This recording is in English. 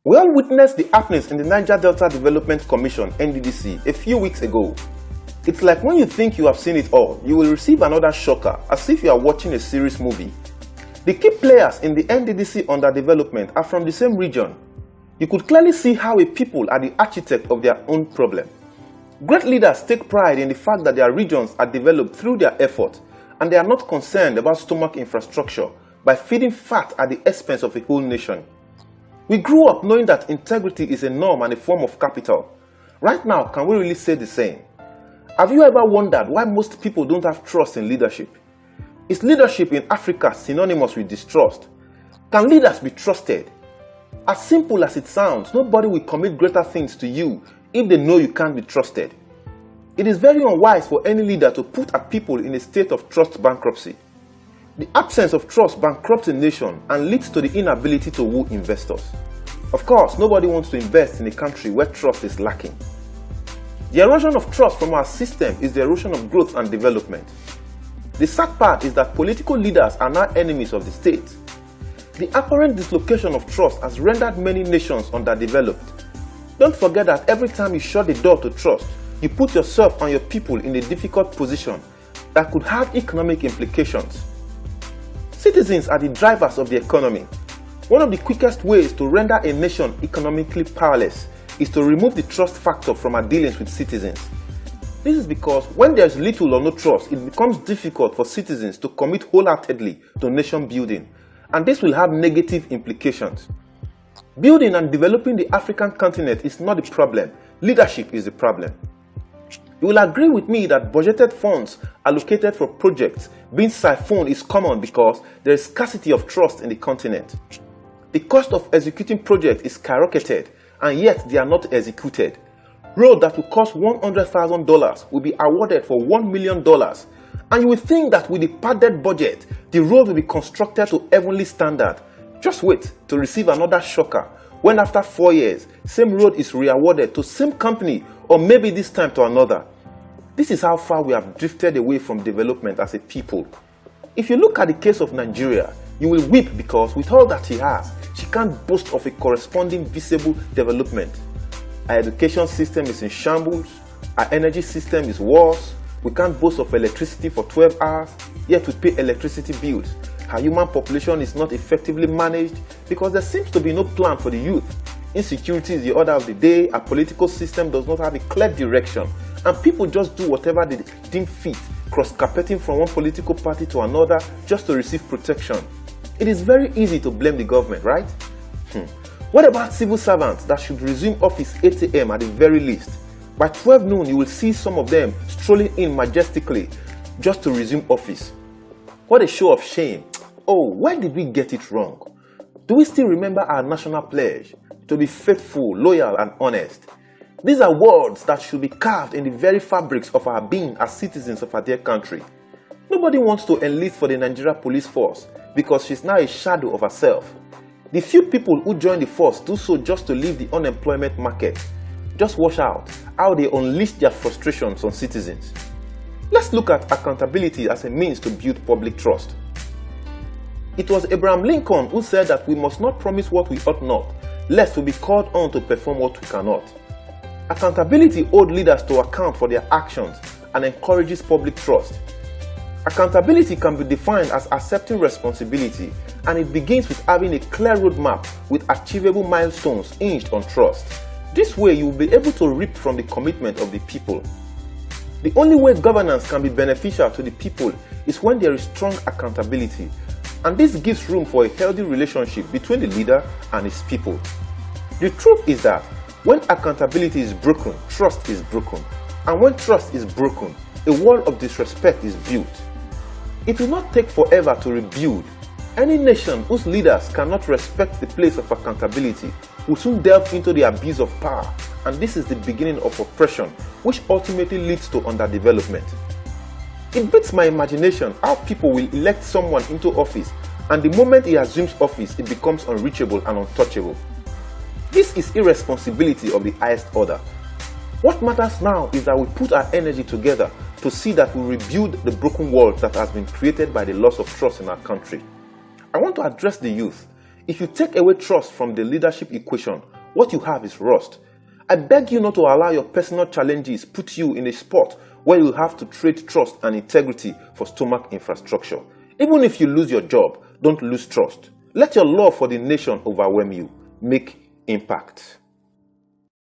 We all witnessed the happenings in the Niger Delta Development Commission (NDDC) a few weeks ago. It's like when you think you have seen it all, you will receive another shocker, as if you are watching a serious movie. The key players in the NDDC underdevelopment are from the same region. You could clearly see how a people are the architect of their own problem. Great leaders take pride in the fact that their regions are developed through their effort, and they are not concerned about stomach infrastructure by feeding fat at the expense of a whole nation. We grew up knowing that integrity is a norm and a form of capital. Right now, can we really say the same? Have you ever wondered why most people don't have trust in leadership? Is leadership in Africa synonymous with distrust? Can leaders be trusted? As simple as it sounds, nobody will commit greater things to you if they know you can't be trusted. It is very unwise for any leader to put a people in a state of trust bankruptcy. The absence of trust bankrupts a nation and leads to the inability to woo investors. Of course, nobody wants to invest in a country where trust is lacking. The erosion of trust from our system is the erosion of growth and development. The sad part is that political leaders are now enemies of the state. The apparent dislocation of trust has rendered many nations underdeveloped. Don't forget that every time you shut the door to trust, you put yourself and your people in a difficult position that could have economic implications. Citizens are the drivers of the economy. One of the quickest ways to render a nation economically powerless is to remove the trust factor from our dealings with citizens. This is because when there is little or no trust, it becomes difficult for citizens to commit wholeheartedly to nation building, and this will have negative implications. Building and developing the African continent is not the problem, leadership is the problem. You will agree with me that budgeted funds allocated for projects being siphoned is common because there is scarcity of trust in the continent. The cost of executing projects is skyrocketed, and yet they are not executed. Road that will cost $100,000 will be awarded for $1 million, and you will think that with the padded budget, the road will be constructed to heavenly standard. Just wait to receive another shocker when after 4 years, same road is re-awarded to same company, or maybe this time to another. This is how far we have drifted away from development as a people. If you look at the case of Nigeria, you will weep because with all that she has, she can't boast of a corresponding visible development. Our education system is in shambles, our energy system is worse, we can't boast of electricity for 12 hours, yet we pay electricity bills. Our human population is not effectively managed because there seems to be no plan for the youth. Insecurity is the order of the day, our political system does not have a clear direction, and people just do whatever they deem fit, cross-carpeting from one political party to another just to receive protection. It is very easy to blame the government, right? What about civil servants that should resume office 8 a.m. at the very least? By 12 noon, you will see some of them strolling in majestically just to resume office. What a show of shame. Oh, why did we get it wrong? Do we still remember our national pledge to be faithful, loyal, and honest? These are words that should be carved in the very fabrics of our being as citizens of our dear country. Nobody wants to enlist for the Nigeria police force because she's now a shadow of herself. The few people who join the force do so just to leave the unemployment market. Just watch out how they unleash their frustrations on citizens. Let's look at accountability as a means to build public trust. It was Abraham Lincoln who said that we must not promise what we ought not, lest we be called on to perform what we cannot. Accountability holds leaders to account for their actions and encourages public trust. Accountability can be defined as accepting responsibility, and it begins with having a clear roadmap with achievable milestones hinged on trust. This way you will be able to reap from the commitment of the people. The only way governance can be beneficial to the people is when there is strong accountability, and this gives room for a healthy relationship between the leader and his people. The truth is that when accountability is broken, trust is broken, and when trust is broken, a wall of disrespect is built. It will not take forever to rebuild. Any nation whose leaders cannot respect the place of accountability will soon delve into the abyss of power, and this is the beginning of oppression, which ultimately leads to underdevelopment. It beats my imagination how people will elect someone into office, and the moment he assumes office, it becomes unreachable and untouchable. This is irresponsibility of the highest order. What matters now is that we put our energy together to see that we rebuild the broken world that has been created by the loss of trust in our country. I want to address the youth. If you take away trust from the leadership equation, What you have is rust. I beg you not to allow your personal challenges put you in a spot where you have to trade trust and integrity for stomach infrastructure. Even if you lose your job, don't lose trust. Let your love for the nation overwhelm you. Make impact.